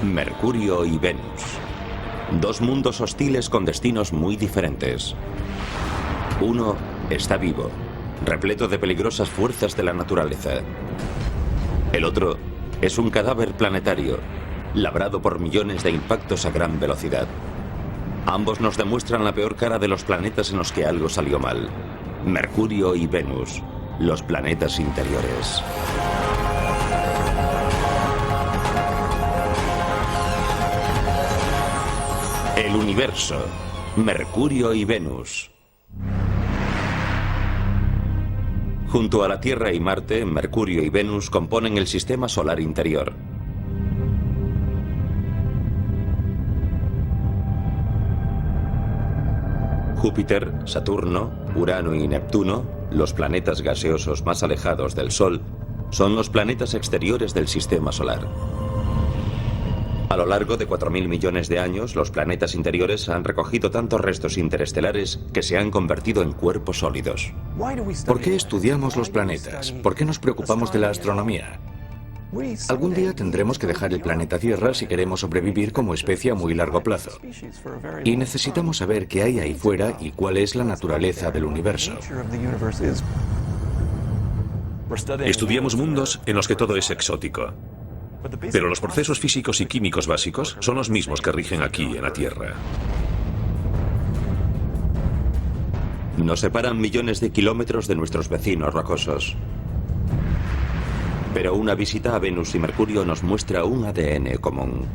Mercurio y Venus. Dos mundos hostiles con destinos muy diferentes. Uno está vivo, repleto de peligrosas fuerzas de la naturaleza. El otro es un cadáver planetario, labrado por millones de impactos a gran velocidad. Ambos nos demuestran la peor cara de los planetas en los que algo salió mal. Mercurio y Venus, los planetas interiores. El universo, Mercurio y Venus. Junto a la Tierra y Marte, Mercurio y Venus componen el sistema solar interior. Júpiter, Saturno, Urano y Neptuno, los planetas gaseosos más alejados del Sol, son los planetas exteriores del sistema solar. A lo largo de 4.000 millones de años, los planetas interiores han recogido tantos restos interestelares que se han convertido en cuerpos sólidos. ¿Por qué estudiamos los planetas? ¿Por qué nos preocupamos de la astronomía? Algún día tendremos que dejar el planeta Tierra si queremos sobrevivir como especie a muy largo plazo. Y necesitamos saber qué hay ahí fuera y cuál es la naturaleza del universo. Estudiamos mundos en los que todo es exótico. Pero los procesos físicos y químicos básicos son los mismos que rigen aquí en la Tierra. Nos separan millones de kilómetros de nuestros vecinos rocosos. Pero una visita a Venus y Mercurio nos muestra un ADN común.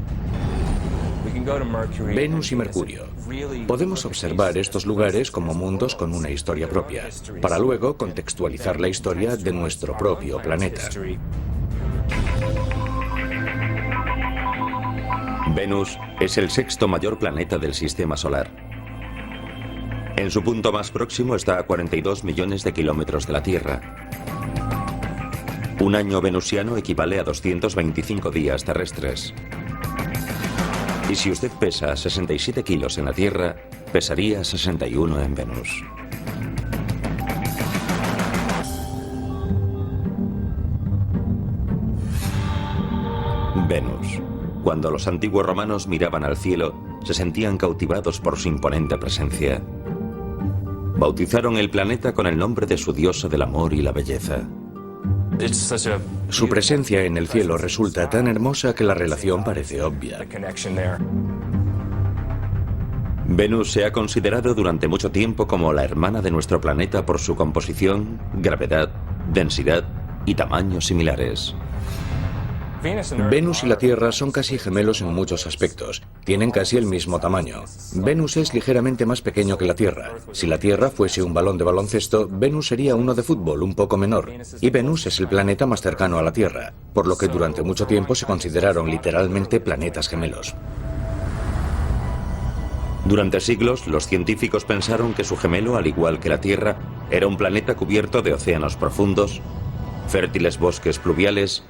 Venus y Mercurio. Podemos observar estos lugares como mundos con una historia propia, para luego contextualizar la historia de nuestro propio planeta. Venus es el sexto mayor planeta del sistema solar. En su punto más próximo está a 42 millones de kilómetros de la Tierra. Un año venusiano equivale a 225 días terrestres. Y si usted pesa 67 kilos en la Tierra, pesaría 61 en Venus. Venus. Cuando los antiguos romanos miraban al cielo, se sentían cautivados por su imponente presencia. Bautizaron el planeta con el nombre de su diosa del amor y la belleza. Su presencia en el cielo resulta tan hermosa que la relación parece obvia. Venus se ha considerado durante mucho tiempo como la hermana de nuestro planeta por su composición, gravedad, densidad y tamaños similares. Venus y la Tierra son casi gemelos en muchos aspectos. Tienen casi el mismo tamaño. Venus es ligeramente más pequeño que la Tierra. Si la Tierra fuese un balón de baloncesto, Venus sería uno de fútbol un poco menor. Y Venus es el planeta más cercano a la Tierra, por lo que durante mucho tiempo se consideraron literalmente planetas gemelos. Durante siglos, los científicos pensaron que su gemelo, al igual que la Tierra, era un planeta cubierto de océanos profundos, fértiles bosques pluviales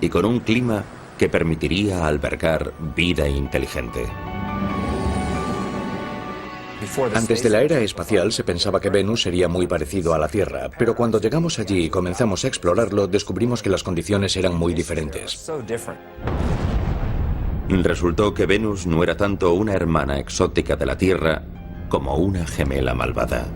y con un clima que permitiría albergar vida inteligente. Antes de la era espacial se pensaba que Venus sería muy parecido a la Tierra, pero cuando llegamos allí y comenzamos a explorarlo, descubrimos que las condiciones eran muy diferentes. Resultó que Venus no era tanto una hermana exótica de la Tierra como una gemela malvada.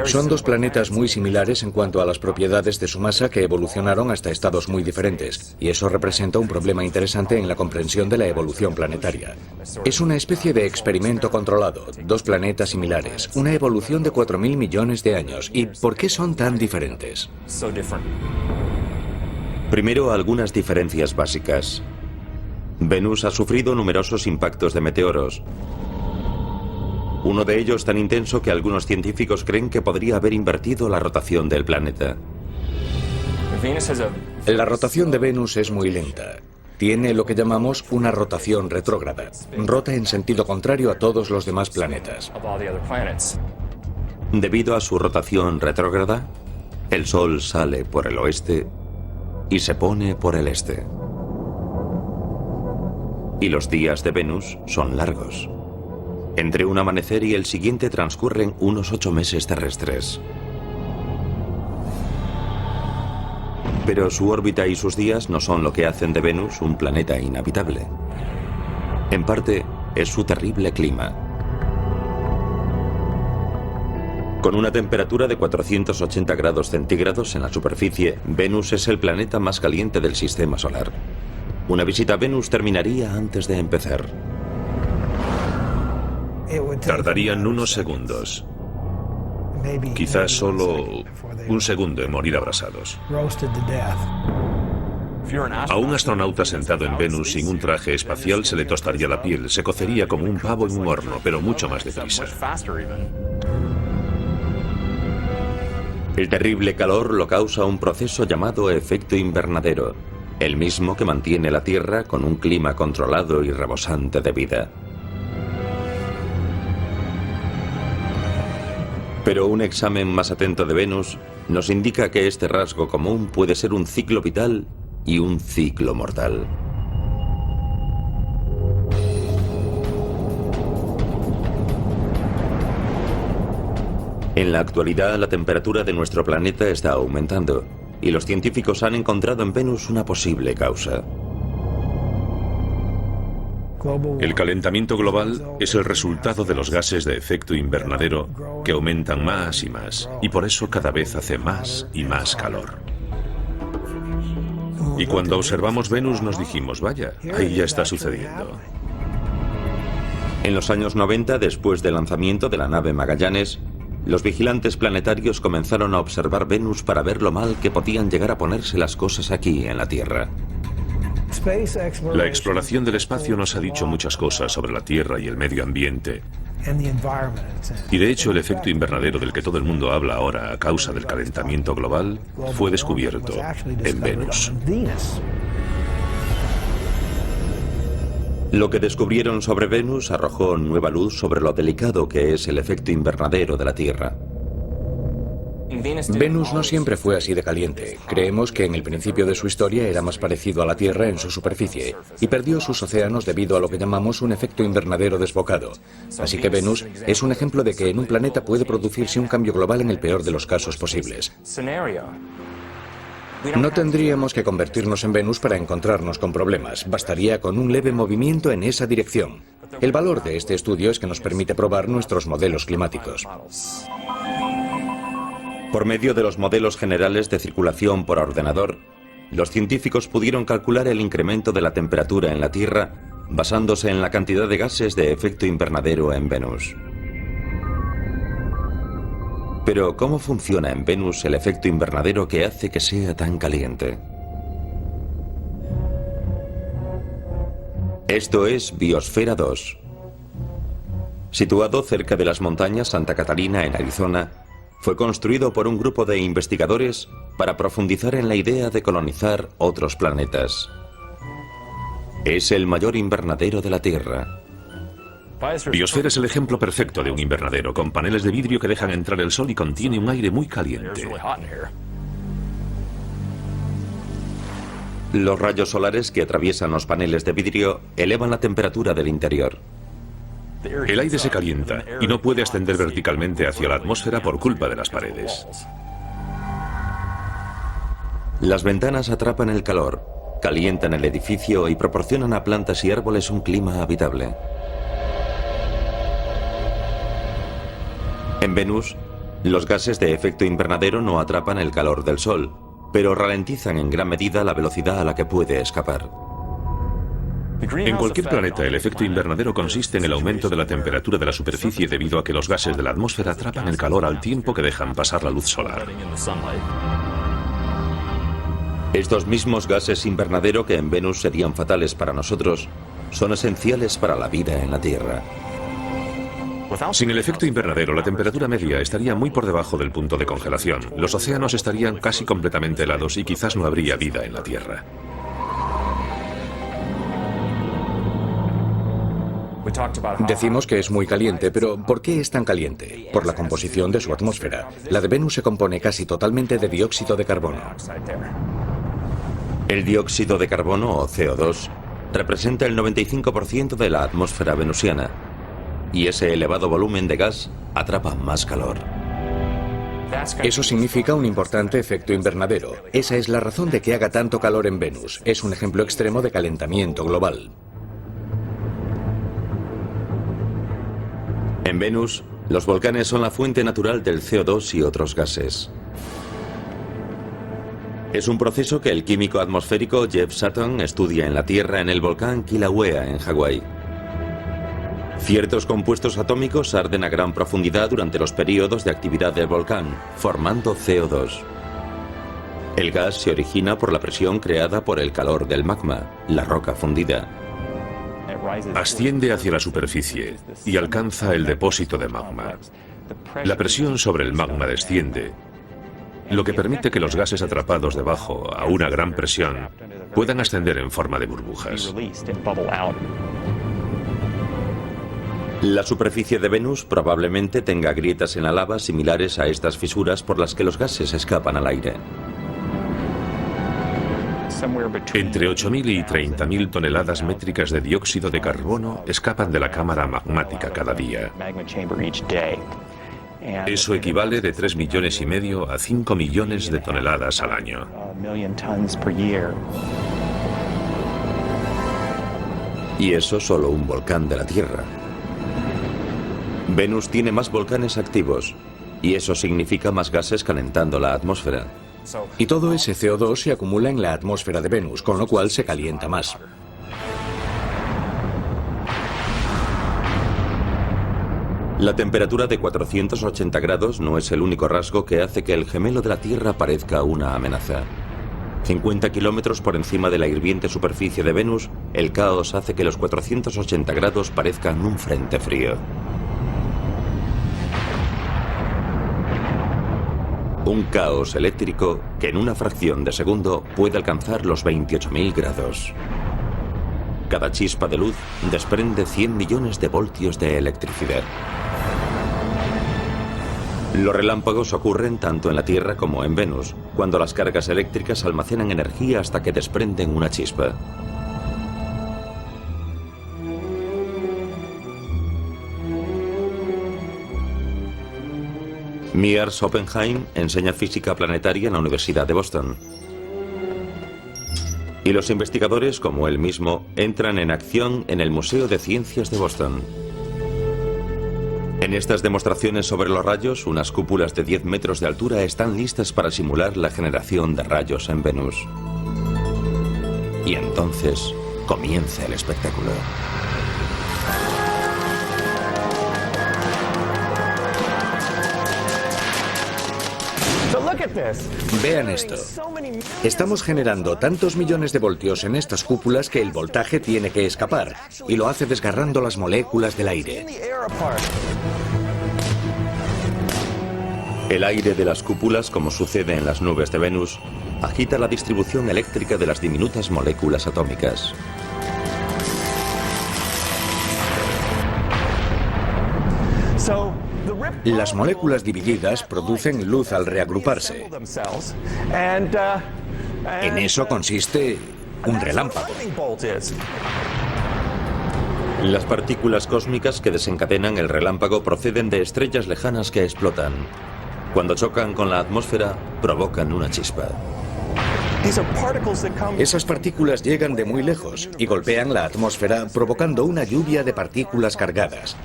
Son dos planetas muy similares en cuanto a las propiedades de su masa que evolucionaron hasta estados muy diferentes, y eso representa un problema interesante en la comprensión de la evolución planetaria. Es una especie de experimento controlado, dos planetas similares, una evolución de 4.000 millones de años. ¿Y por qué son tan diferentes? Primero, algunas diferencias básicas. Venus ha sufrido numerosos impactos de meteoros. Uno de ellos tan intenso que algunos científicos creen que podría haber invertido la rotación del planeta. La rotación de Venus es muy lenta. Tiene lo que llamamos una rotación retrógrada. Rota en sentido contrario a todos los demás planetas. Debido a su rotación retrógrada, el Sol sale por el oeste y se pone por el este. Y los días de Venus son largos. Entre un amanecer y el siguiente transcurren unos 8 meses terrestres. Pero su órbita y sus días no son lo que hacen de Venus un planeta inhabitable. En parte, es su terrible clima. Con una temperatura de 480 grados centígrados en la superficie, Venus es el planeta más caliente del sistema solar. Una visita a Venus terminaría antes de empezar. Tardarían unos segundos. Quizás solo un segundo en morir abrasados. A un astronauta sentado en Venus sin un traje espacial se le tostaría la piel, se cocería como un pavo en un horno, pero mucho más deprisa. El terrible calor lo causa un proceso llamado efecto invernadero, el mismo que mantiene la Tierra con un clima controlado y rebosante de vida. Pero un examen más atento de Venus nos indica que este rasgo común puede ser un ciclo vital y un ciclo mortal. En la actualidad, la temperatura de nuestro planeta está aumentando y los científicos han encontrado en Venus una posible causa. El calentamiento global es el resultado de los gases de efecto invernadero que aumentan más y más, y por eso cada vez hace más y más calor. Y cuando observamos Venus nos dijimos, vaya, ahí ya está sucediendo. En los años 90, después del lanzamiento de la nave Magallanes, los vigilantes planetarios comenzaron a observar Venus para ver lo mal que podían llegar a ponerse las cosas aquí en la Tierra. La exploración del espacio nos ha dicho muchas cosas sobre la Tierra y el medio ambiente. Y de hecho el efecto invernadero del que todo el mundo habla ahora a causa del calentamiento global fue descubierto en Venus. Lo que descubrieron sobre Venus arrojó nueva luz sobre lo delicado que es el efecto invernadero de la Tierra. Venus no siempre fue así de caliente. Creemos que en el principio de su historia era más parecido a la Tierra en su superficie y perdió sus océanos debido a lo que llamamos un efecto invernadero desbocado. Así que Venus es un ejemplo de que en un planeta puede producirse un cambio global en el peor de los casos posibles. No tendríamos que convertirnos en Venus para encontrarnos con problemas. Bastaría con un leve movimiento en esa dirección. El valor de este estudio es que nos permite probar nuestros modelos climáticos. Por medio de los modelos generales de circulación por ordenador, los científicos pudieron calcular el incremento de la temperatura en la Tierra basándose en la cantidad de gases de efecto invernadero en Venus. Pero, ¿cómo funciona en Venus el efecto invernadero que hace que sea tan caliente? Esto es Biosfera 2. Situado cerca de las montañas Santa Catarina en Arizona, fue construido por un grupo de investigadores para profundizar en la idea de colonizar otros planetas. Es el mayor invernadero de la Tierra. Biosfera es el ejemplo perfecto de un invernadero, con paneles de vidrio que dejan entrar el sol y contiene un aire muy caliente. Los rayos solares que atraviesan los paneles de vidrio elevan la temperatura del interior. El aire se calienta y no puede ascender verticalmente hacia la atmósfera por culpa de las paredes. Las ventanas atrapan el calor, calientan el edificio y proporcionan a plantas y árboles un clima habitable. En Venus, los gases de efecto invernadero no atrapan el calor del Sol, pero ralentizan en gran medida la velocidad a la que puede escapar. En cualquier planeta, el efecto invernadero consiste en el aumento de la temperatura de la superficie debido a que los gases de la atmósfera atrapan el calor al tiempo que dejan pasar la luz solar. Estos mismos gases invernadero que en Venus serían fatales para nosotros, son esenciales para la vida en la Tierra. Sin el efecto invernadero, la temperatura media estaría muy por debajo del punto de congelación. Los océanos estarían casi completamente helados y quizás no habría vida en la Tierra. Decimos que es muy caliente, pero ¿por qué es tan caliente? Por la composición de su atmósfera. La de Venus se compone casi totalmente de dióxido de carbono. El dióxido de carbono, o CO2, representa el 95% de la atmósfera venusiana, y ese elevado volumen de gas atrapa más calor. Eso significa un importante efecto invernadero. Esa es la razón de que haga tanto calor en Venus. Es un ejemplo extremo de calentamiento global. En Venus, los volcanes son la fuente natural del CO2 y otros gases. Es un proceso que el químico atmosférico Jeff Sutton estudia en la Tierra en el volcán Kilauea, en Hawái. Ciertos compuestos atómicos arden a gran profundidad durante los periodos de actividad del volcán, formando CO2. El gas se origina por la presión creada por el calor del magma, la roca fundida. Asciende hacia la superficie y alcanza el depósito de magma. La presión sobre el magma desciende, lo que permite que los gases atrapados debajo a una gran presión puedan ascender en forma de burbujas. La superficie de Venus probablemente tenga grietas en la lava similares a estas fisuras por las que los gases escapan al aire. Entre 8.000 y 30.000 toneladas métricas de dióxido de carbono escapan de la cámara magmática cada día. Eso equivale de 3,5 millones a 5 millones de toneladas al año. Y eso solo un volcán de la Tierra. Venus tiene más volcanes activos, y eso significa más gases calentando la atmósfera. Y todo ese CO2 se acumula en la atmósfera de Venus, con lo cual se calienta más. La temperatura de 480 grados no es el único rasgo que hace que el gemelo de la Tierra parezca una amenaza. 50 kilómetros por encima de la hirviente superficie de Venus, el caos hace que los 480 grados parezcan un frente frío. Un caos eléctrico que en una fracción de segundo puede alcanzar los 28.000 grados. Cada chispa de luz desprende 100 millones de voltios de electricidad. Los relámpagos ocurren tanto en la Tierra como en Venus, cuando las cargas eléctricas almacenan energía hasta que desprenden una chispa. Miers Oppenheim enseña física planetaria en la Universidad de Boston. Y los investigadores, como él mismo, entran en acción en el Museo de Ciencias de Boston. En estas demostraciones sobre los rayos, unas cúpulas de 10 metros de altura están listas para simular la generación de rayos en Venus. Y entonces comienza el espectáculo. Vean esto. Estamos generando tantos millones de voltios en estas cúpulas que el voltaje tiene que escapar, y lo hace desgarrando las moléculas del aire. El aire de las cúpulas, como sucede en las nubes de Venus, agita la distribución eléctrica de las diminutas moléculas atómicas. Las moléculas divididas producen luz al reagruparse. En eso consiste un relámpago. Las partículas cósmicas que desencadenan el relámpago proceden de estrellas lejanas que explotan. Cuando chocan con la atmósfera, provocan una chispa. Esas partículas llegan de muy lejos y golpean la atmósfera, provocando una lluvia de partículas cargadas.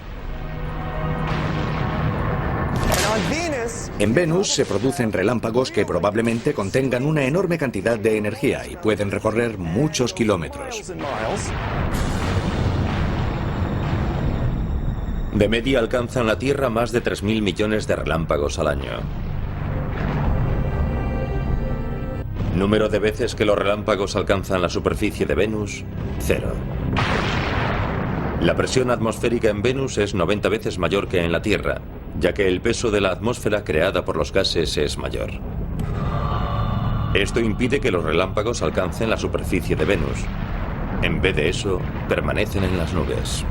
En Venus se producen relámpagos que probablemente contengan una enorme cantidad de energía y pueden recorrer muchos kilómetros. De media alcanzan la Tierra más de 3.000 millones de relámpagos al año. Número de veces que los relámpagos alcanzan la superficie de Venus, 0. La presión atmosférica en Venus es 90 veces mayor que en la Tierra, ya que el peso de la atmósfera creada por los gases es mayor. Esto impide que los relámpagos alcancen la superficie de Venus. En vez de eso, permanecen en las nubes.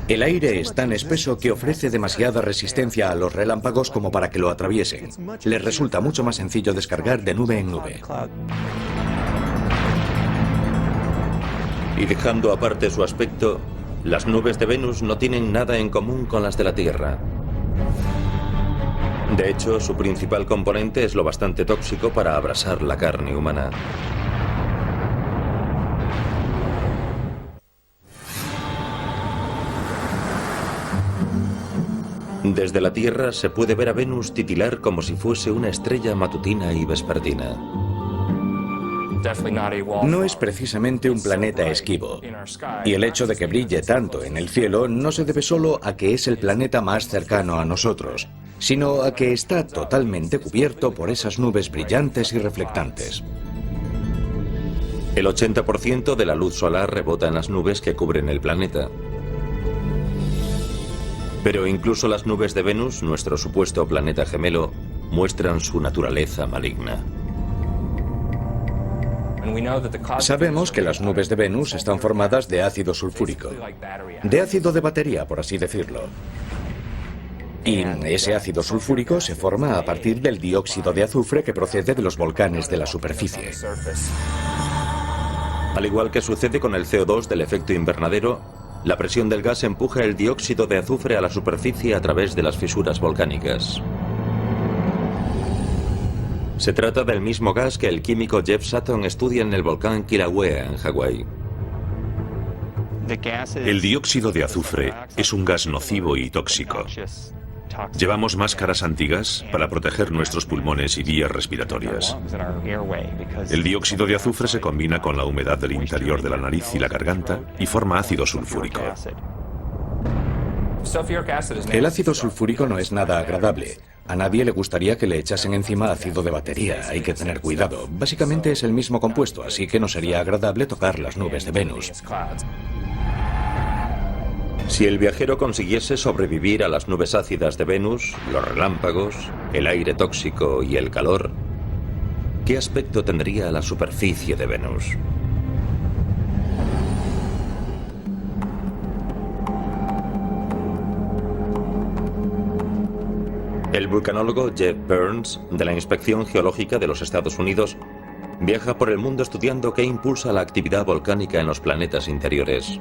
El aire es tan espeso que ofrece demasiada resistencia a los relámpagos como para que lo atraviesen. Les resulta mucho más sencillo descargar de nube en nube. Y dejando aparte su aspecto, las nubes de Venus no tienen nada en común con las de la Tierra. De hecho, su principal componente es lo bastante tóxico para abrasar la carne humana. Desde la Tierra se puede ver a Venus titilar como si fuese una estrella matutina y vespertina. No es precisamente un planeta esquivo, y el hecho de que brille tanto en el cielo no se debe solo a que es el planeta más cercano a nosotros, sino a que está totalmente cubierto por esas nubes brillantes y reflectantes. El 80% de la luz solar rebota en las nubes que cubren el planeta. Pero incluso las nubes de Venus, nuestro supuesto planeta gemelo, muestran su naturaleza maligna. Sabemos que las nubes de Venus están formadas de ácido sulfúrico, de ácido de batería, por así decirlo. Y ese ácido sulfúrico se forma a partir del dióxido de azufre que procede de los volcanes de la superficie. Al igual que sucede con el CO2 del efecto invernadero, la presión del gas empuja el dióxido de azufre a la superficie a través de las fisuras volcánicas. Se trata del mismo gas que el químico Jeff Sutton estudia en el volcán Kilauea, en Hawái. El dióxido de azufre es un gas nocivo y tóxico. Llevamos máscaras antigas para proteger nuestros pulmones y vías respiratorias. El dióxido de azufre se combina con la humedad del interior de la nariz y la garganta y forma ácido sulfúrico. El ácido sulfúrico no es nada agradable. A nadie le gustaría que le echasen encima ácido de batería. Hay que tener cuidado. Básicamente es el mismo compuesto, así que no sería agradable tocar las nubes de Venus. Si el viajero consiguiese sobrevivir a las nubes ácidas de Venus, los relámpagos, el aire tóxico y el calor, ¿qué aspecto tendría la superficie de Venus? El vulcanólogo Jeff Burns, de la Inspección Geológica de los Estados Unidos, viaja por el mundo estudiando qué impulsa la actividad volcánica en los planetas interiores.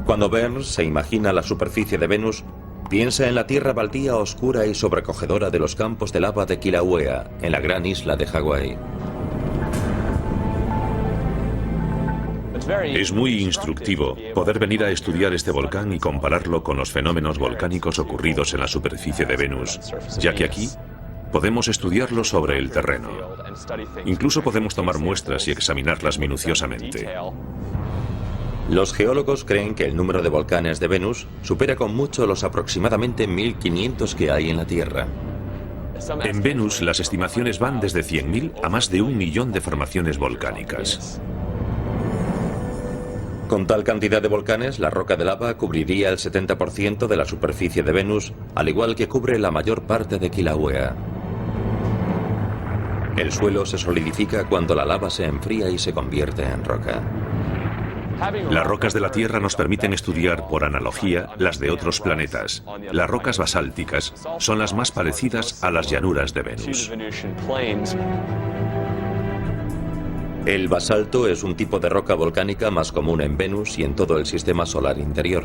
Cuando Burns se imagina la superficie de Venus, piensa en la tierra baldía oscura y sobrecogedora de los campos de lava de Kilauea, en la gran isla de Hawái. Es muy instructivo poder venir a estudiar este volcán y compararlo con los fenómenos volcánicos ocurridos en la superficie de Venus, ya que aquí podemos estudiarlo sobre el terreno. Incluso podemos tomar muestras y examinarlas minuciosamente. Los geólogos creen que el número de volcanes de Venus supera con mucho los aproximadamente 1500 que hay en la Tierra. En Venus las estimaciones van desde 100.000 a más de 1 millón de formaciones volcánicas. Con tal cantidad de volcanes, la roca de lava cubriría el 70% de la superficie de Venus, al igual que cubre la mayor parte de Kilauea. El suelo se solidifica cuando la lava se enfría y se convierte en roca. Las rocas de la Tierra nos permiten estudiar, por analogía, las de otros planetas. Las rocas basálticas son las más parecidas a las llanuras de Venus. El basalto es un tipo de roca volcánica más común en Venus y en todo el sistema solar interior.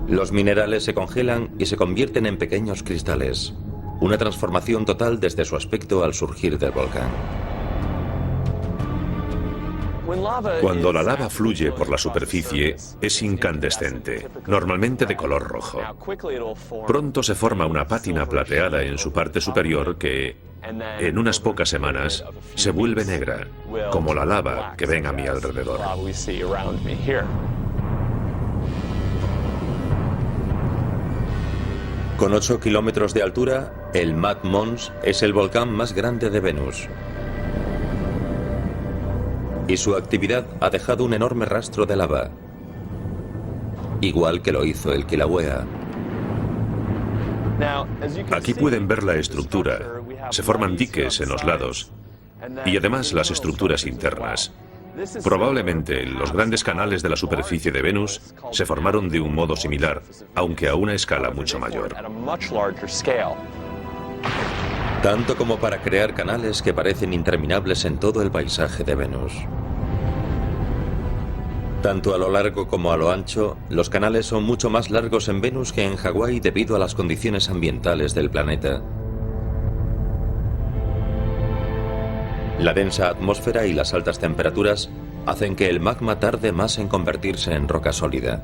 Los minerales se congelan y se convierten en pequeños cristales. Una transformación total desde su aspecto al surgir del volcán. Cuando la lava fluye por la superficie, es incandescente, normalmente de color rojo. Pronto se forma una pátina plateada en su parte superior que, en unas pocas semanas, se vuelve negra, como la lava que ven a mi alrededor. Con 8 kilómetros de altura, el Mad Mons es el volcán más grande de Venus. Y su actividad ha dejado un enorme rastro de lava, igual que lo hizo el Kilauea. Aquí pueden ver la estructura. Se forman diques en los lados y además las estructuras internas. Probablemente los grandes canales de la superficie de Venus se formaron de un modo similar, aunque a una escala mucho mayor. Tanto como para crear canales que parecen interminables en todo el paisaje de Venus. Tanto a lo largo como a lo ancho, los canales son mucho más largos en Venus que en Hawái debido a las condiciones ambientales del planeta. La densa atmósfera y las altas temperaturas hacen que el magma tarde más en convertirse en roca sólida.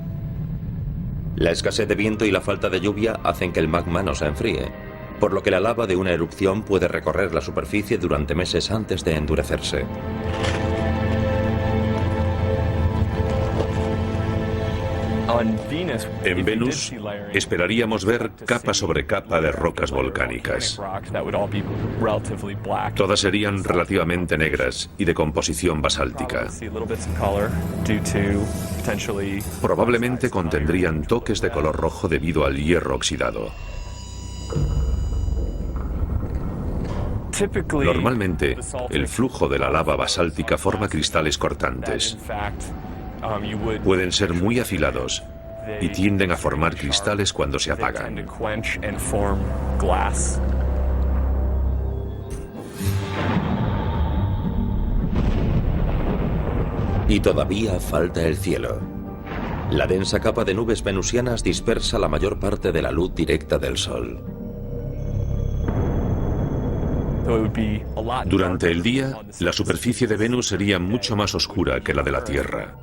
La escasez de viento y la falta de lluvia hacen que el magma no se enfríe, por lo que la lava de una erupción puede recorrer la superficie durante meses antes de endurecerse. En Venus esperaríamos ver capa sobre capa de rocas volcánicas. Todas serían relativamente negras y de composición basáltica. Probablemente contendrían toques de color rojo debido al hierro oxidado. Normalmente, el flujo de la lava basáltica forma cristales cortantes. Pueden ser muy afilados y tienden a formar cristales cuando se apagan. Y todavía falta el cielo. La densa capa de nubes venusianas dispersa la mayor parte de la luz directa del Sol. Durante el día, la superficie de Venus sería mucho más oscura que la de la Tierra.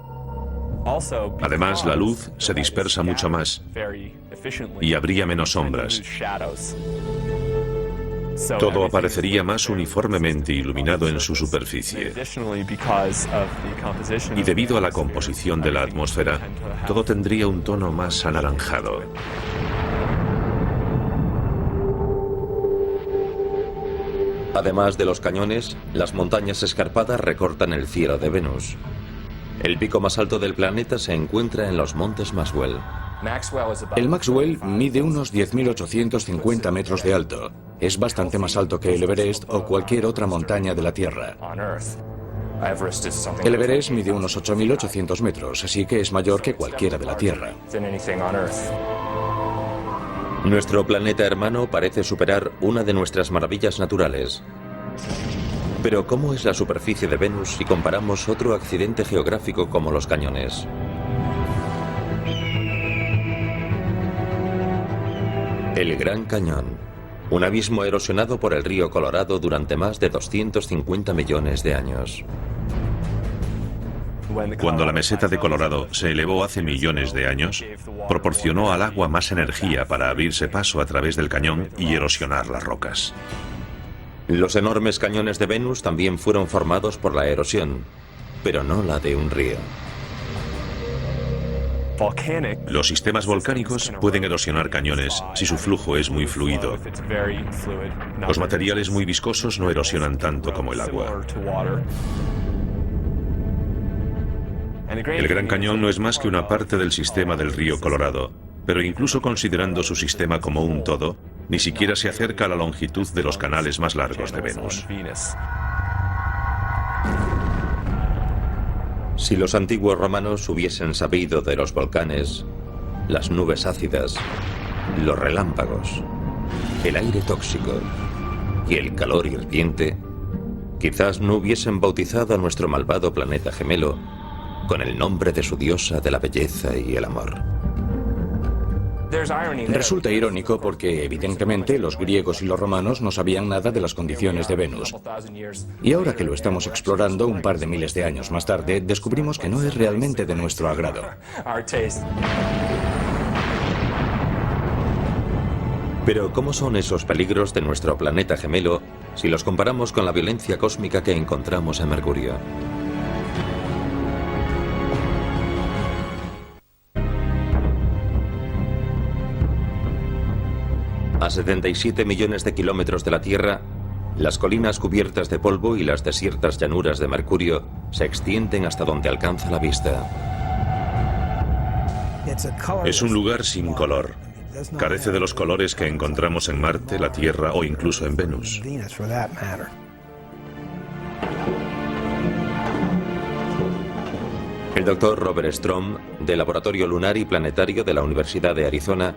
Además, la luz se dispersa mucho más y habría menos sombras. Todo aparecería más uniformemente iluminado en su superficie. Y debido a la composición de la atmósfera, todo tendría un tono más anaranjado. Además de los cañones, las montañas escarpadas recortan el cielo de Venus. El pico más alto del planeta se encuentra en los montes Maxwell. El Maxwell mide unos 10.850 metros de alto. Es bastante más alto que el Everest o cualquier otra montaña de la Tierra. El Everest mide unos 8.800 metros, así que es mayor que cualquiera de la Tierra. Nuestro planeta hermano parece superar una de nuestras maravillas naturales. Pero ¿cómo es la superficie de Venus si comparamos otro accidente geográfico como los cañones? El Gran Cañón, un abismo erosionado por el río Colorado durante más de 250 millones de años. Cuando la meseta de Colorado se elevó hace millones de años, proporcionó al agua más energía para abrirse paso a través del cañón y erosionar las rocas. Los enormes cañones de Venus también fueron formados por la erosión, pero no la de un río. Los sistemas volcánicos pueden erosionar cañones si su flujo es muy fluido. Los materiales muy viscosos no erosionan tanto como el agua. El Gran Cañón no es más que una parte del sistema del río Colorado, pero incluso considerando su sistema como un todo, ni siquiera se acerca a la longitud de los canales más largos de Venus. Si los antiguos romanos hubiesen sabido de los volcanes, las nubes ácidas, los relámpagos, el aire tóxico y el calor hirviente, quizás no hubiesen bautizado a nuestro malvado planeta gemelo con el nombre de su diosa de la belleza y el amor. Resulta irónico porque, evidentemente, los griegos y los romanos no sabían nada de las condiciones de Venus. Y ahora que lo estamos explorando un par de miles de años más tarde, descubrimos que no es realmente de nuestro agrado. Pero ¿cómo son esos peligros de nuestro planeta gemelo si los comparamos con la violencia cósmica que encontramos en Mercurio? A 77 millones de kilómetros de la Tierra, las colinas cubiertas de polvo y las desiertas llanuras de Mercurio se extienden hasta donde alcanza la vista. Es un lugar sin color. Carece de los colores que encontramos en Marte, la Tierra o incluso en Venus. El doctor Robert Strom, del Laboratorio Lunar y Planetario de la Universidad de Arizona,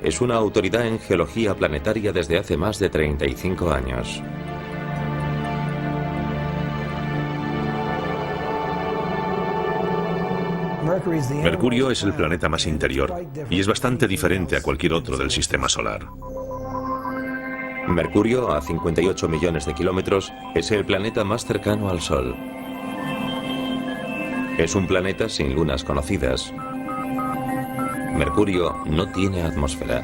es una autoridad en geología planetaria desde hace más de 35 años. Mercurio es el planeta más interior y es bastante diferente a cualquier otro del sistema solar. Mercurio, a 58 millones de kilómetros, es el planeta más cercano al Sol. Es un planeta sin lunas conocidas. Mercurio no tiene atmósfera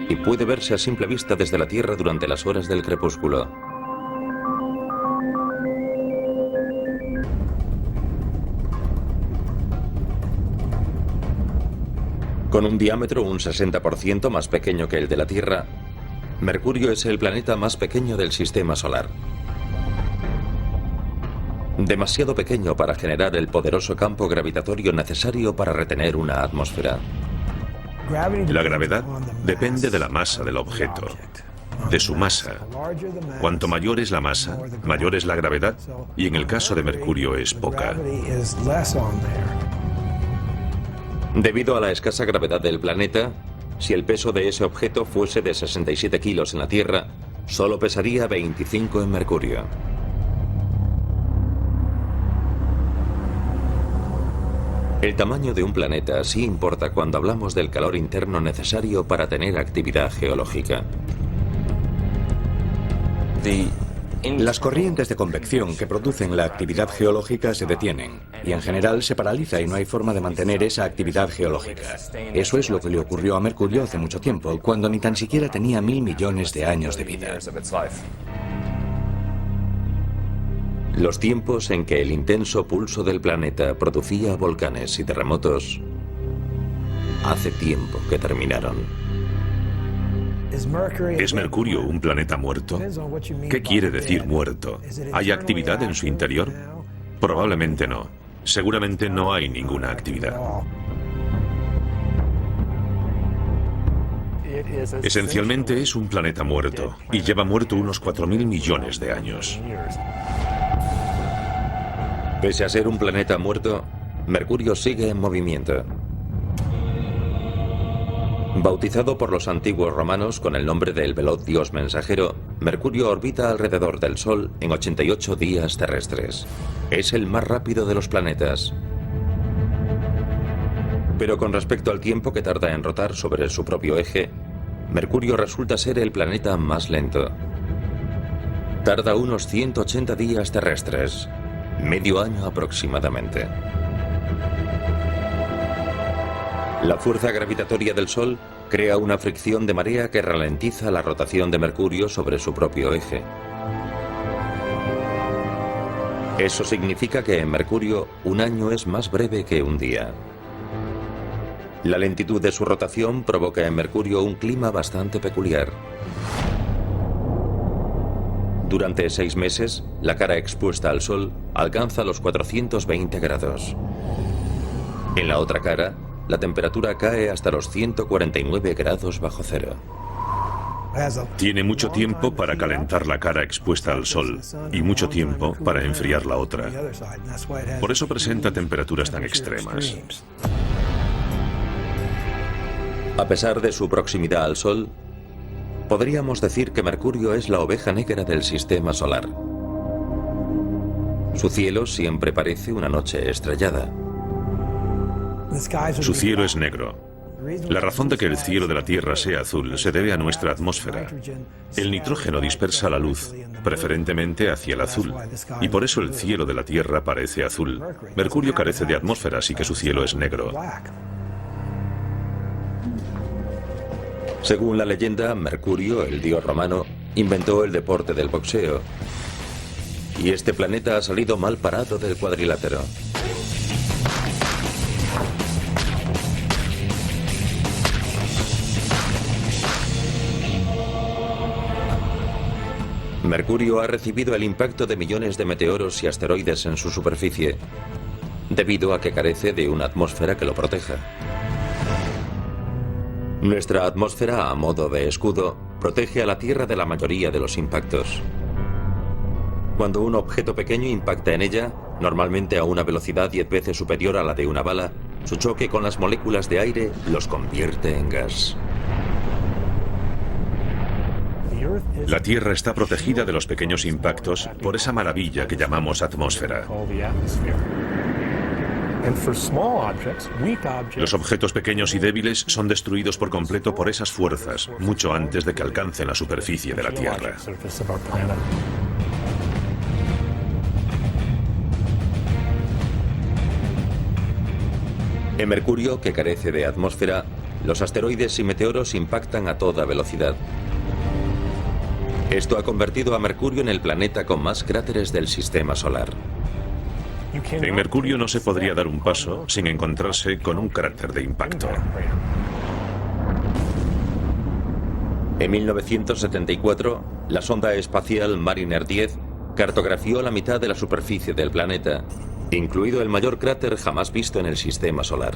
y puede verse a simple vista desde la Tierra durante las horas del crepúsculo. Con un diámetro un 60% más pequeño que el de la Tierra, Mercurio es el planeta más pequeño del sistema solar. Demasiado pequeño para generar el poderoso campo gravitatorio necesario para retener una atmósfera. La gravedad depende de la masa del objeto, de su masa. Cuanto mayor es la masa, mayor es la gravedad, y en el caso de Mercurio es poca. Debido a la escasa gravedad del planeta, si el peso de ese objeto fuese de 67 kilos en la Tierra, solo pesaría 25 en Mercurio. El tamaño de un planeta sí importa cuando hablamos del calor interno necesario para tener actividad geológica. Las corrientes de convección que producen la actividad geológica se detienen y en general se paraliza y no hay forma de mantener esa actividad geológica. Eso es lo que le ocurrió a Mercurio hace mucho tiempo, cuando ni tan siquiera tenía 1.000 millones de años de vida. Los tiempos en que el intenso pulso del planeta producía volcanes y terremotos hace tiempo que terminaron. ¿Es Mercurio un planeta muerto? ¿Qué quiere decir muerto? ¿Hay actividad en su interior? Probablemente no. Seguramente no hay ninguna actividad. Esencialmente es un planeta muerto y lleva muerto unos 4.000 millones de años. Pese a ser un planeta muerto, Mercurio sigue en movimiento. Bautizado por los antiguos romanos con el nombre del veloz dios mensajero, Mercurio orbita alrededor del Sol en 88 días terrestres. Es el más rápido de los planetas. Pero con respecto al tiempo que tarda en rotar sobre su propio eje, Mercurio resulta ser el planeta más lento. Tarda unos 180 días terrestres, medio año aproximadamente. La fuerza gravitatoria del Sol crea una fricción de marea que ralentiza la rotación de Mercurio sobre su propio eje. Eso significa que en Mercurio un año es más breve que un día. La lentitud de su rotación provoca en Mercurio un clima bastante peculiar. Durante 6 meses, la cara expuesta al Sol alcanza los 420 grados. En la otra cara, la temperatura cae hasta los 149 grados bajo cero. Tiene mucho tiempo para calentar la cara expuesta al Sol y mucho tiempo para enfriar la otra. Por eso presenta temperaturas tan extremas. A pesar de su proximidad al Sol, podríamos decir que Mercurio es la oveja negra del sistema solar. Su cielo siempre parece una noche estrellada. Su cielo es negro. La razón de que el cielo de la Tierra sea azul se debe a nuestra atmósfera. El nitrógeno dispersa la luz, preferentemente hacia el azul, y por eso el cielo de la Tierra parece azul. Mercurio carece de atmósfera, así que su cielo es negro. Según la leyenda, Mercurio, el dios romano, inventó el deporte del boxeo. Y este planeta ha salido mal parado del cuadrilátero. Mercurio ha recibido el impacto de millones de meteoros y asteroides en su superficie, debido a que carece de una atmósfera que lo proteja. Nuestra atmósfera, a modo de escudo, protege a la Tierra de la mayoría de los impactos. Cuando un objeto pequeño impacta en ella, normalmente a una velocidad 10 veces superior a la de una bala, su choque con las moléculas de aire los convierte en gas. La Tierra está protegida de los pequeños impactos por esa maravilla que llamamos atmósfera. Los objetos pequeños y débiles son destruidos por completo por esas fuerzas, mucho antes de que alcancen la superficie de la Tierra. En Mercurio, que carece de atmósfera, los asteroides y meteoros impactan a toda velocidad. Esto ha convertido a Mercurio en el planeta con más cráteres del sistema solar. En Mercurio no se podría dar un paso sin encontrarse con un cráter de impacto. En 1974, la sonda espacial Mariner 10 cartografió la mitad de la superficie del planeta, incluido el mayor cráter jamás visto en el sistema solar.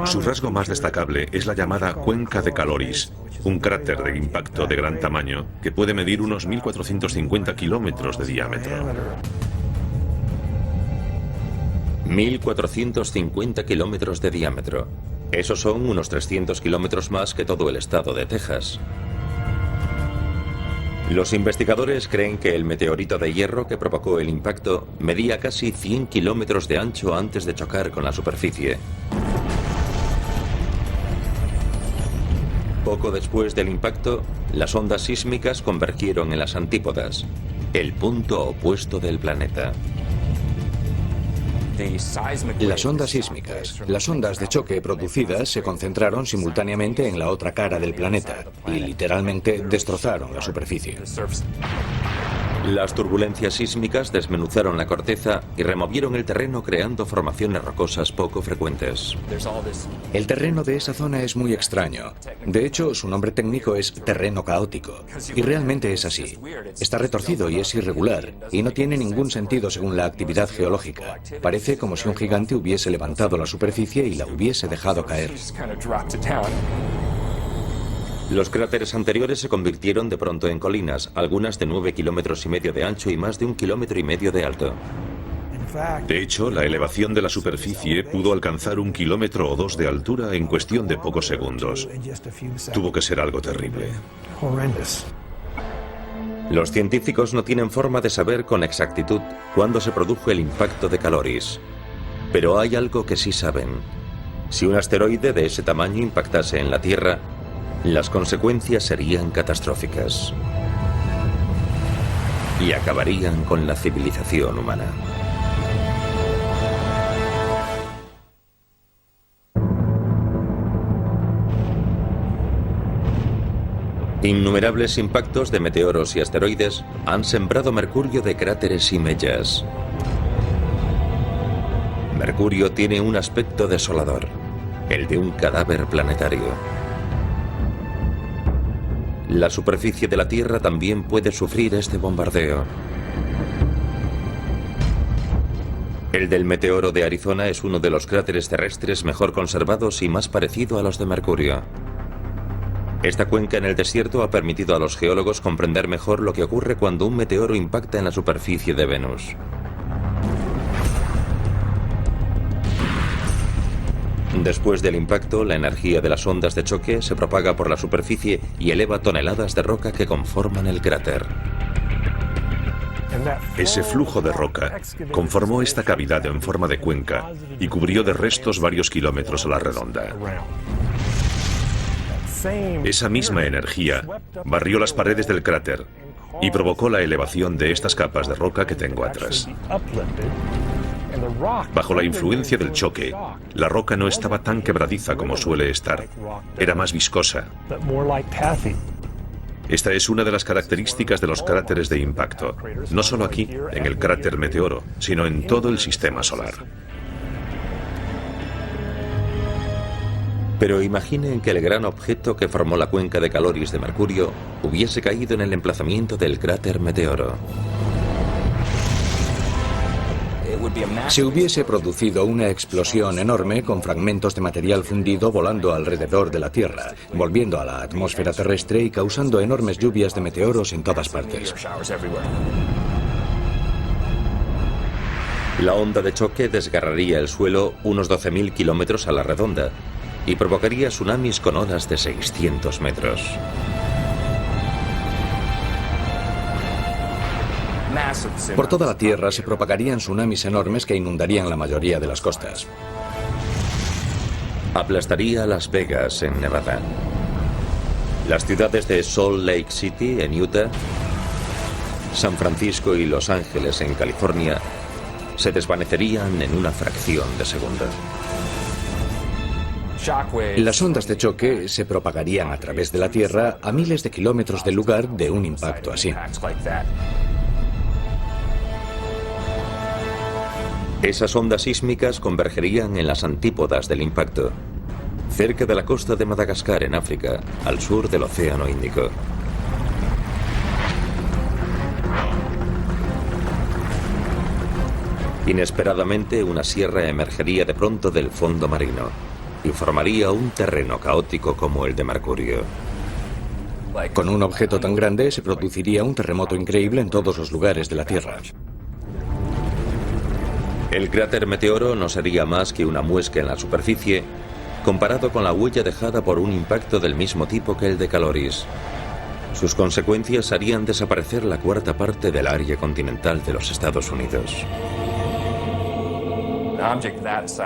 Su rasgo más destacable es la llamada Cuenca de Caloris, un cráter de impacto de gran tamaño que puede medir unos 1.450 kilómetros de diámetro. 1.450 kilómetros de diámetro. Esos son unos 300 kilómetros más que todo el estado de Texas. Los investigadores creen que el meteorito de hierro que provocó el impacto medía casi 100 kilómetros de ancho antes de chocar con la superficie. Poco después del impacto, las ondas sísmicas convergieron en las antípodas, el punto opuesto del planeta. Las ondas sísmicas, las ondas de choque producidas se concentraron simultáneamente en la otra cara del planeta y literalmente destrozaron la superficie. Las turbulencias sísmicas desmenuzaron la corteza y removieron el terreno creando formaciones rocosas poco frecuentes. El terreno de esa zona es muy extraño. De hecho, su nombre técnico es terreno caótico. Y realmente es así. Está retorcido y es irregular, y no tiene ningún sentido según la actividad geológica. Parece como si un gigante hubiese levantado la superficie y la hubiese dejado caer. Los cráteres anteriores se convirtieron de pronto en colinas, algunas de 9,5 kilómetros de ancho y más de 1,5 kilómetros de alto. De hecho, la elevación de la superficie pudo alcanzar 1 kilómetro o 2 de altura en cuestión de pocos segundos. Tuvo que ser algo terrible. Los científicos no tienen forma de saber con exactitud cuándo se produjo el impacto de Caloris. Pero hay algo que sí saben. Si un asteroide de ese tamaño impactase en la Tierra, las consecuencias serían catastróficas y acabarían con la civilización humana. Innumerables impactos de meteoros y asteroides han sembrado Mercurio de cráteres y mellas. Mercurio tiene un aspecto desolador, el de un cadáver planetario. La superficie de la Tierra también puede sufrir este bombardeo. El del meteoro de Arizona es uno de los cráteres terrestres mejor conservados y más parecido a los de Mercurio. Esta cuenca en el desierto ha permitido a los geólogos comprender mejor lo que ocurre cuando un meteoro impacta en la superficie de Venus. Después del impacto, la energía de las ondas de choque se propaga por la superficie y eleva toneladas de roca que conforman el cráter. Ese flujo de roca conformó esta cavidad en forma de cuenca y cubrió de restos varios kilómetros a la redonda. Esa misma energía barrió las paredes del cráter y provocó la elevación de estas capas de roca que tengo atrás. Bajo la influencia del choque, la roca no estaba tan quebradiza como suele estar. Era más viscosa. Esta es una de las características de los cráteres de impacto, no solo aquí, en el cráter Meteoro, sino en todo el sistema solar. Pero imaginen que el gran objeto que formó la cuenca de Caloris de Mercurio hubiese caído en el emplazamiento del cráter Meteoro. Se hubiese producido una explosión enorme con fragmentos de material fundido volando alrededor de la Tierra, volviendo a la atmósfera terrestre y causando enormes lluvias de meteoros en todas partes. La onda de choque desgarraría el suelo unos 12.000 kilómetros a la redonda y provocaría tsunamis con olas de 600 metros. Por toda la Tierra se propagarían tsunamis enormes que inundarían la mayoría de las costas. Aplastaría Las Vegas, en Nevada. Las ciudades de Salt Lake City, en Utah, San Francisco y Los Ángeles, en California, se desvanecerían en una fracción de segundo. Las ondas de choque se propagarían a través de la Tierra a miles de kilómetros del lugar de un impacto así. Esas ondas sísmicas convergerían en las antípodas del impacto, cerca de la costa de Madagascar, en África, al sur del Océano Índico. Inesperadamente, una sierra emergería de pronto del fondo marino y formaría un terreno caótico como el de Mercurio. Con un objeto tan grande se produciría un terremoto increíble en todos los lugares de la Tierra. El cráter Meteoro no sería más que una muesca en la superficie comparado con la huella dejada por un impacto del mismo tipo que el de Caloris. Sus consecuencias harían desaparecer la cuarta parte del área continental de los Estados Unidos.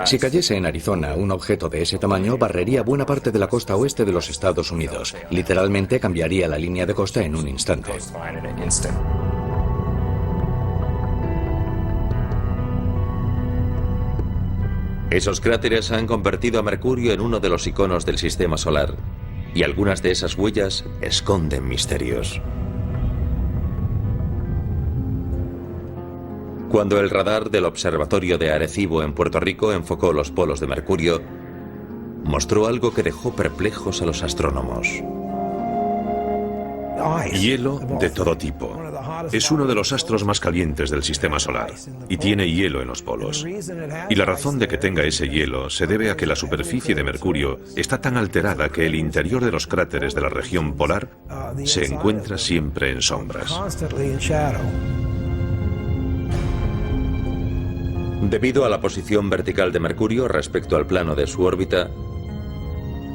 Si cayese en Arizona, un objeto de ese tamaño barrería buena parte de la costa oeste de los Estados Unidos. Literalmente cambiaría la línea de costa en un instante. Esos cráteres han convertido a Mercurio en uno de los iconos del sistema solar, y algunas de esas huellas esconden misterios. Cuando el radar del Observatorio de Arecibo en Puerto Rico enfocó los polos de Mercurio, mostró algo que dejó perplejos a los astrónomos. Hielo de todo tipo. Es uno de los astros más calientes del sistema solar y tiene hielo en los polos. Y la razón de que tenga ese hielo se debe a que la superficie de Mercurio está tan alterada que el interior de los cráteres de la región polar se encuentra siempre en sombras. Debido a la posición vertical de Mercurio respecto al plano de su órbita,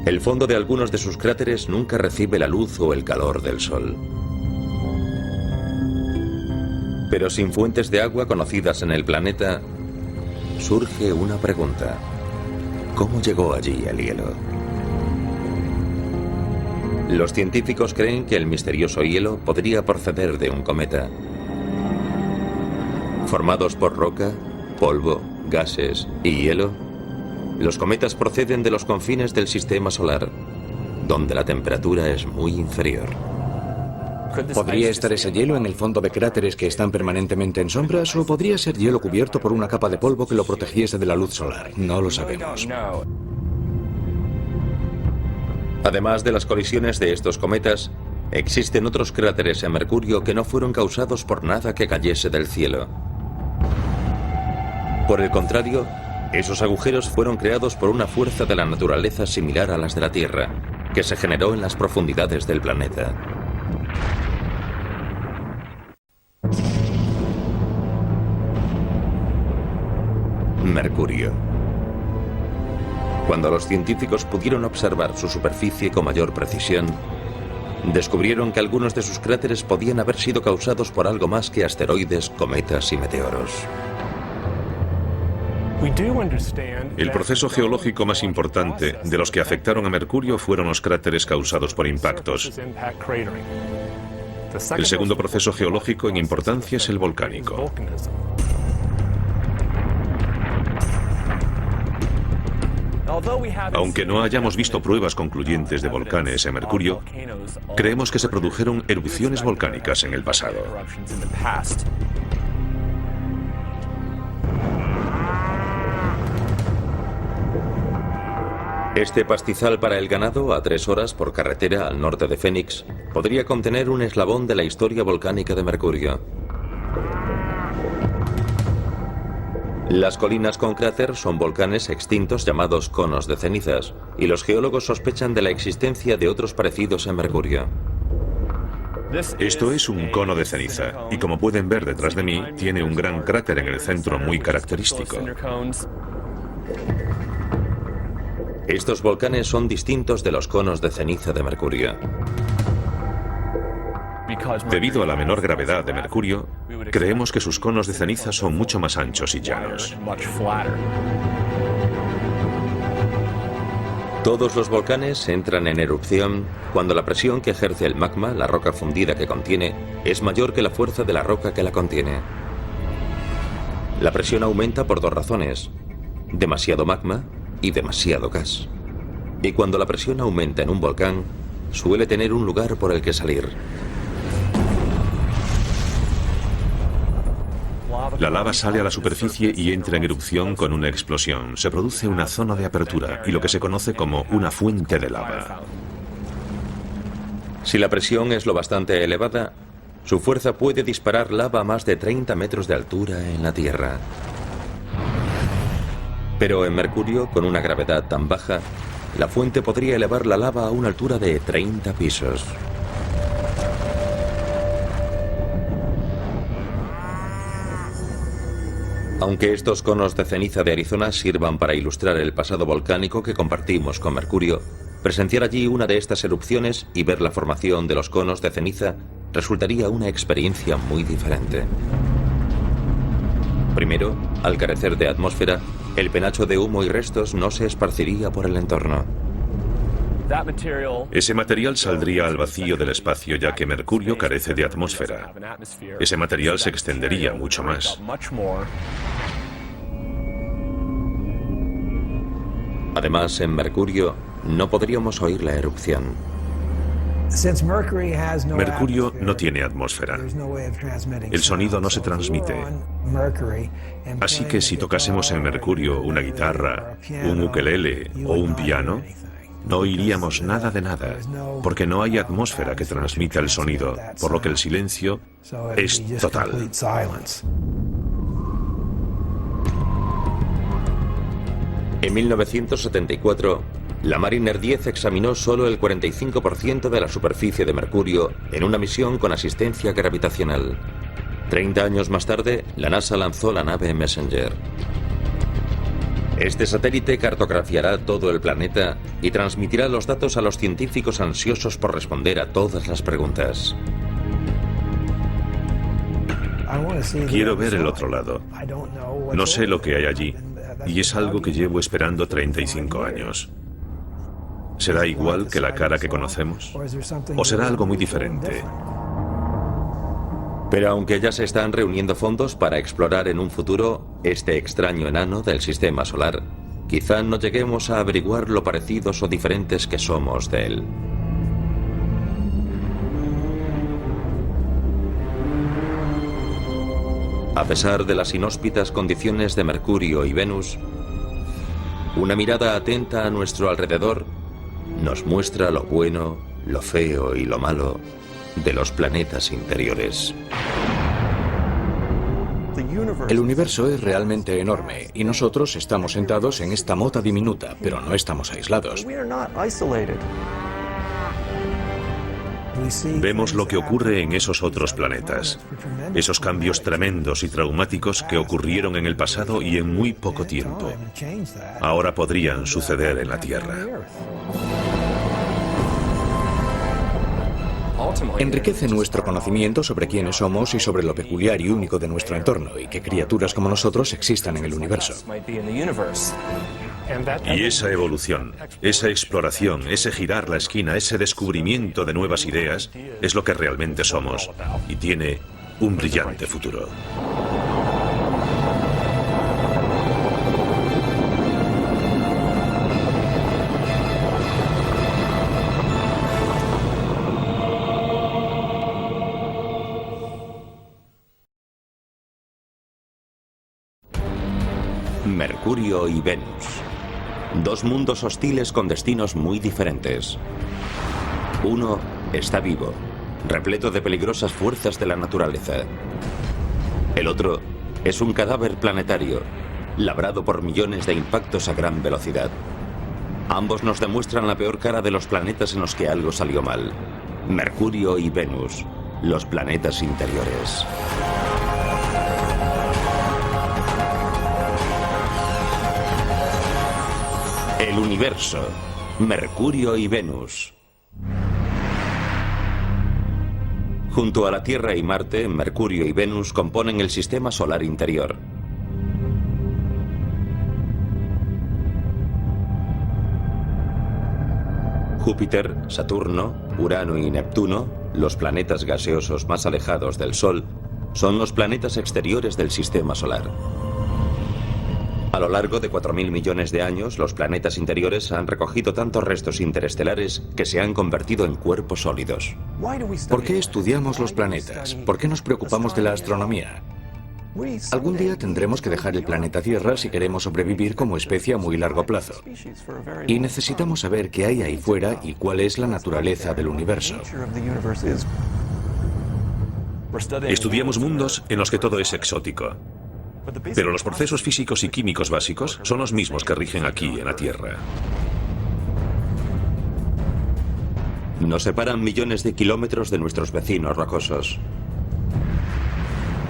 el fondo de algunos de sus cráteres nunca recibe la luz o el calor del Sol. Pero sin fuentes de agua conocidas en el planeta, surge una pregunta. ¿Cómo llegó allí el hielo? Los científicos creen que el misterioso hielo podría proceder de un cometa. Formados por roca, polvo, gases y hielo, los cometas proceden de los confines del sistema solar, donde la temperatura es muy inferior. ¿Podría estar ese hielo en el fondo de cráteres que están permanentemente en sombras o podría ser hielo cubierto por una capa de polvo que lo protegiese de la luz solar? No lo sabemos. Además de las colisiones de estos cometas, existen otros cráteres en Mercurio que no fueron causados por nada que cayese del cielo. Por el contrario, esos agujeros fueron creados por una fuerza de la naturaleza similar a las de la Tierra, que se generó en las profundidades del planeta. Mercurio. Cuando los científicos pudieron observar su superficie con mayor precisión, descubrieron que algunos de sus cráteres podían haber sido causados por algo más que asteroides, cometas y meteoros. El proceso geológico más importante de los que afectaron a Mercurio fueron los cráteres causados por impactos. El segundo proceso geológico en importancia es el volcánico. Aunque no hayamos visto pruebas concluyentes de volcanes en Mercurio, creemos que se produjeron erupciones volcánicas en el pasado. Este pastizal para el ganado, a 3 horas por carretera al norte de Phoenix, podría contener un eslabón de la historia volcánica de Mercurio. Las colinas con cráter son volcanes extintos llamados conos de cenizas, y los geólogos sospechan de la existencia de otros parecidos en Mercurio. Esto es un cono de ceniza, y como pueden ver detrás de mí, tiene un gran cráter en el centro muy característico. Estos volcanes son distintos de los conos de ceniza de Mercurio. Debido a la menor gravedad de Mercurio, creemos que sus conos de ceniza son mucho más anchos y llanos. Todos los volcanes entran en erupción cuando la presión que ejerce el magma, la roca fundida que contiene, es mayor que la fuerza de la roca que la contiene. La presión aumenta por dos razones: demasiado magma y demasiado gas. Y cuando la presión aumenta en un volcán, suele tener un lugar por el que salir. La lava sale a la superficie y entra en erupción con una explosión. Se produce una zona de apertura y lo que se conoce como una fuente de lava. Si la presión es lo bastante elevada, su fuerza puede disparar lava a más de 30 metros de altura en la Tierra. Pero en Mercurio, con una gravedad tan baja, la fuente podría elevar la lava a una altura de 30 pisos. Aunque estos conos de ceniza de Arizona sirvan para ilustrar el pasado volcánico que compartimos con Mercurio, presenciar allí una de estas erupciones y ver la formación de los conos de ceniza resultaría una experiencia muy diferente. Primero, al carecer de atmósfera, el penacho de humo y restos no se esparciría por el entorno. Ese material saldría al vacío del espacio ya que Mercurio carece de atmósfera. Ese material se extendería mucho más. Además, en Mercurio no podríamos oír la erupción. Mercurio no tiene atmósfera. El sonido no se transmite. Así que si tocásemos en Mercurio una guitarra, un ukelele o un piano, no oiríamos nada de nada, porque no hay atmósfera que transmita el sonido, por lo que el silencio es total. En 1974, la Mariner 10 examinó solo el 45% de la superficie de Mercurio en una misión con asistencia gravitacional. 30 años más tarde, la NASA lanzó la nave Messenger. Este satélite cartografiará todo el planeta y transmitirá los datos a los científicos ansiosos por responder a todas las preguntas. Quiero ver el otro lado. No sé lo que hay allí, y es algo que llevo esperando 35 años. ¿Será igual que la cara que conocemos? ¿O será algo muy diferente? Pero aunque ya se están reuniendo fondos para explorar en un futuro este extraño enano del sistema solar, quizá no lleguemos a averiguar lo parecidos o diferentes que somos de él. A pesar de las inhóspitas condiciones de Mercurio y Venus, una mirada atenta a nuestro alrededor nos muestra lo bueno, lo feo y lo malo de los planetas interiores. El universo es realmente enorme y nosotros estamos sentados en esta mota diminuta, pero no estamos aislados. Vemos lo que ocurre en esos otros planetas. Esos cambios tremendos y traumáticos que ocurrieron en el pasado y en muy poco tiempo. Ahora podrían suceder en la Tierra. Enriquece nuestro conocimiento sobre quiénes somos y sobre lo peculiar y único de nuestro entorno y que criaturas como nosotros existan en el universo. Y esa evolución, esa exploración, ese girar la esquina, ese descubrimiento de nuevas ideas es lo que realmente somos y tiene un brillante futuro. Mercurio y Venus. Dos mundos hostiles con destinos muy diferentes. Uno está vivo, repleto de peligrosas fuerzas de la naturaleza. El otro es un cadáver planetario, labrado por millones de impactos a gran velocidad. Ambos nos demuestran la peor cara de los planetas en los que algo salió mal. Mercurio y Venus, los planetas interiores. El universo, Mercurio y Venus. Junto a la Tierra y Marte, Mercurio y Venus componen el sistema solar interior. Júpiter, Saturno, Urano y Neptuno, los planetas gaseosos más alejados del Sol, son los planetas exteriores del sistema solar. A lo largo de 4.000 millones de años, los planetas interiores han recogido tantos restos interestelares que se han convertido en cuerpos sólidos. ¿Por qué estudiamos los planetas? ¿Por qué nos preocupamos de la astronomía? Algún día tendremos que dejar el planeta Tierra si queremos sobrevivir como especie a muy largo plazo. Y necesitamos saber qué hay ahí fuera y cuál es la naturaleza del universo. Estudiamos mundos en los que todo es exótico. Pero los procesos físicos y químicos básicos son los mismos que rigen aquí en la Tierra. Nos separan millones de kilómetros de nuestros vecinos rocosos.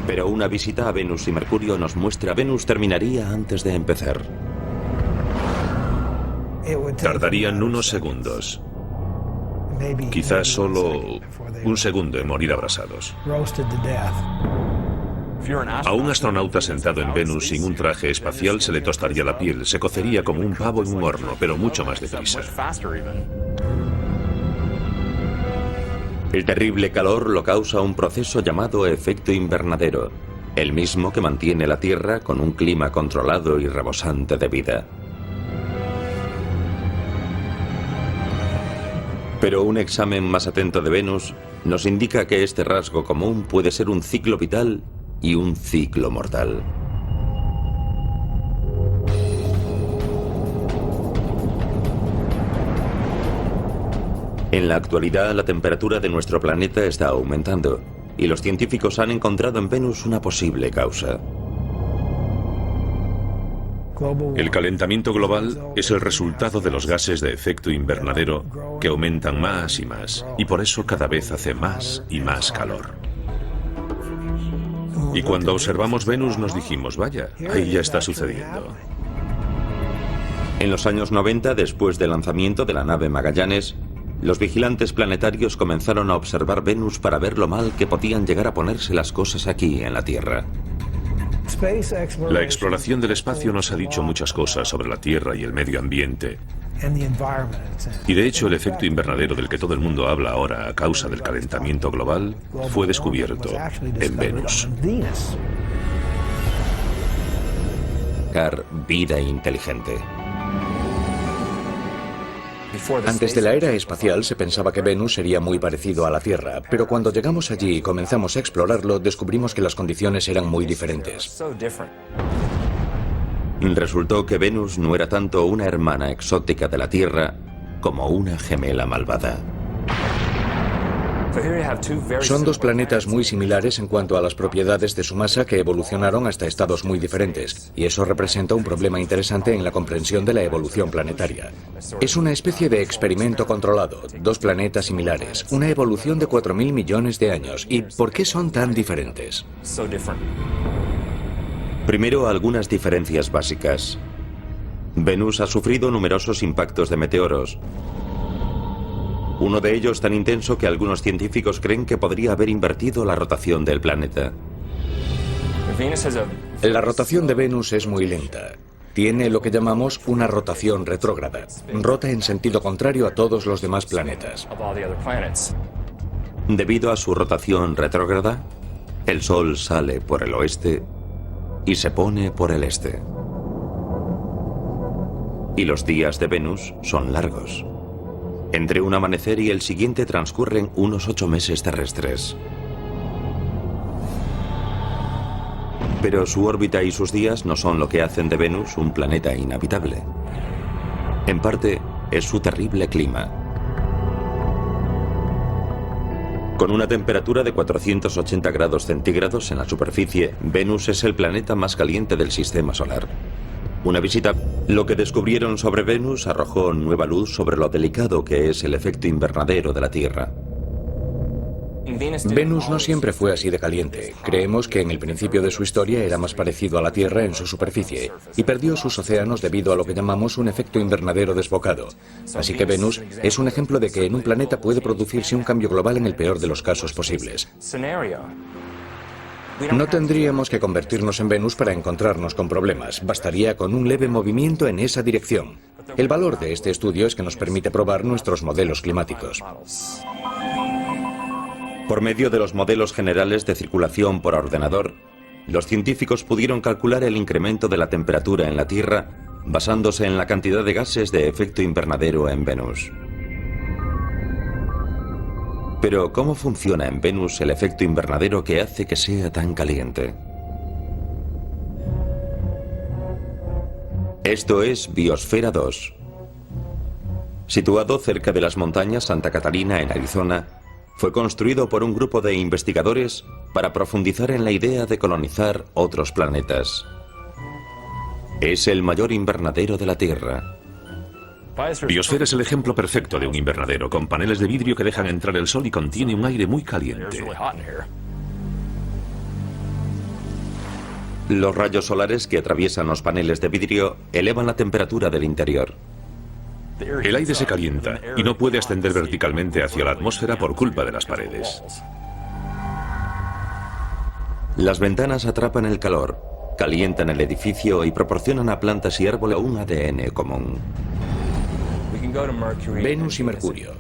Pero una visita a Venus y Mercurio nos muestra que Venus terminaría antes de empezar. Tardarían unos segundos. Quizás solo un segundo en morir abrasados. A un astronauta sentado en Venus sin un traje espacial se le tostaría la piel, se cocería como un pavo en un horno, pero mucho más deprisa. El terrible calor lo causa un proceso llamado efecto invernadero, el mismo que mantiene la Tierra con un clima controlado y rebosante de vida. Pero un examen más atento de Venus nos indica que este rasgo común puede ser un ciclo vital y un ciclo mortal. En la actualidad, la temperatura de nuestro planeta está aumentando y los científicos han encontrado en Venus una posible causa. El calentamiento global es el resultado de los gases de efecto invernadero que aumentan más y más, y por eso cada vez hace más y más calor. Y cuando observamos Venus nos dijimos, vaya, ahí ya está sucediendo. En los años 90, después del lanzamiento de la nave Magallanes, los vigilantes planetarios comenzaron a observar Venus para ver lo mal que podían llegar a ponerse las cosas aquí en la Tierra. La exploración del espacio nos ha dicho muchas cosas sobre la Tierra y el medio ambiente. Y de hecho el efecto invernadero del que todo el mundo habla ahora a causa del calentamiento global fue descubierto en Venus. Vida inteligente. Antes de la era espacial se pensaba que Venus sería muy parecido a la Tierra, pero cuando llegamos allí y comenzamos a explorarlo, descubrimos que las condiciones eran muy diferentes. Resultó que Venus no era tanto una hermana exótica de la Tierra como una gemela malvada. Son dos planetas muy similares en cuanto a las propiedades de su masa que evolucionaron hasta estados muy diferentes, y eso representa un problema interesante en la comprensión de la evolución planetaria. Es una especie de experimento controlado, dos planetas similares, una evolución de 4.000 millones de años. ¿Y por qué son tan diferentes? Primero, algunas diferencias básicas. Venus ha sufrido numerosos impactos de meteoros. Uno de ellos tan intenso que algunos científicos creen que podría haber invertido la rotación del planeta. La rotación de Venus es muy lenta. Tiene lo que llamamos una rotación retrógrada. Rota en sentido contrario a todos los demás planetas. Debido a su rotación retrógrada, el Sol sale por el oeste y se pone por el este. Y los días de Venus son largos. Entre un amanecer y el siguiente transcurren unos 8 meses terrestres. Pero su órbita y sus días no son lo que hacen de Venus un planeta inhabitable. En parte, es su terrible clima. Con una temperatura de 480 grados centígrados en la superficie, Venus es el planeta más caliente del sistema solar. Una visita. Lo que descubrieron sobre Venus arrojó nueva luz sobre lo delicado que es el efecto invernadero de la Tierra. Venus no siempre fue así de caliente. Creemos que en el principio de su historia era más parecido a la Tierra en su superficie y perdió sus océanos debido a lo que llamamos un efecto invernadero desbocado. Así que Venus es un ejemplo de que en un planeta puede producirse un cambio global en el peor de los casos posibles. No tendríamos que convertirnos en Venus para encontrarnos con problemas. Bastaría con un leve movimiento en esa dirección. El valor de este estudio es que nos permite probar nuestros modelos climáticos. Por medio de los modelos generales de circulación por ordenador, los científicos pudieron calcular el incremento de la temperatura en la Tierra basándose en la cantidad de gases de efecto invernadero en Venus. Pero, ¿cómo funciona en Venus el efecto invernadero que hace que sea tan caliente? Esto es Biosfera 2. Situado cerca de las montañas Santa Catarina en Arizona, fue construido por un grupo de investigadores para profundizar en la idea de colonizar otros planetas. Es el mayor invernadero de la Tierra. Biosfera es el ejemplo perfecto de un invernadero, con paneles de vidrio que dejan entrar el sol y contiene un aire muy caliente. Los rayos solares que atraviesan los paneles de vidrio elevan la temperatura del interior. El aire se calienta y no puede ascender verticalmente hacia la atmósfera por culpa de las paredes. Las ventanas atrapan el calor, calientan el edificio y proporcionan a plantas y árboles un ADN común. Venus y Mercurio.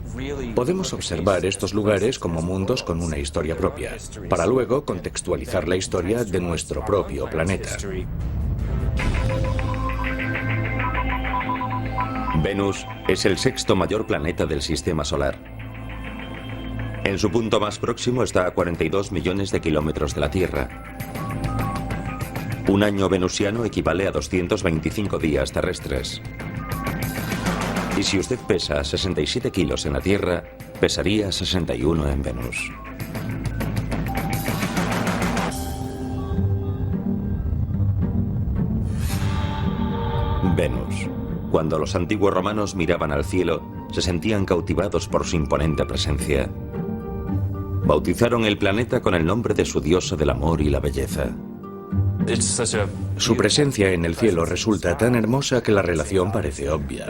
Podemos observar estos lugares como mundos con una historia propia, para luego contextualizar la historia de nuestro propio planeta. Venus es el sexto mayor planeta del sistema solar. En su punto más próximo está a 42 millones de kilómetros de la Tierra. Un año venusiano equivale a 225 días terrestres. Y si usted pesa 67 kilos en la Tierra, pesaría 61 en Venus. Venus. Cuando los antiguos romanos miraban al cielo, se sentían cautivados por su imponente presencia. Bautizaron el planeta con el nombre de su diosa del amor y la belleza. Su presencia en el cielo resulta tan hermosa que la relación parece obvia.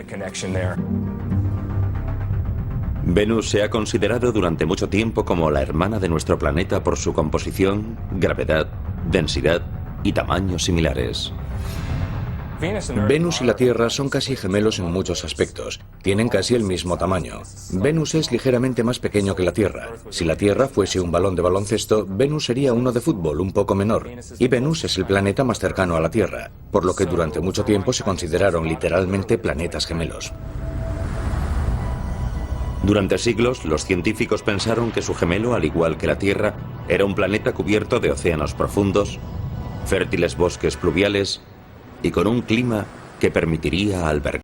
Venus se ha considerado durante mucho tiempo como la hermana de nuestro planeta por su composición, gravedad, densidad y tamaños similares. Venus y la Tierra son casi gemelos en muchos aspectos. Tienen casi el mismo tamaño. Venus es ligeramente más pequeño que la Tierra. Si la Tierra fuese un balón de baloncesto, Venus sería uno de fútbol un poco menor. Y Venus es el planeta más cercano a la Tierra, por lo que durante mucho tiempo se consideraron literalmente planetas gemelos. Durante siglos, los científicos pensaron que su gemelo, al igual que la Tierra, era un planeta cubierto de océanos profundos, fértiles bosques pluviales y con un clima que permitiría albergar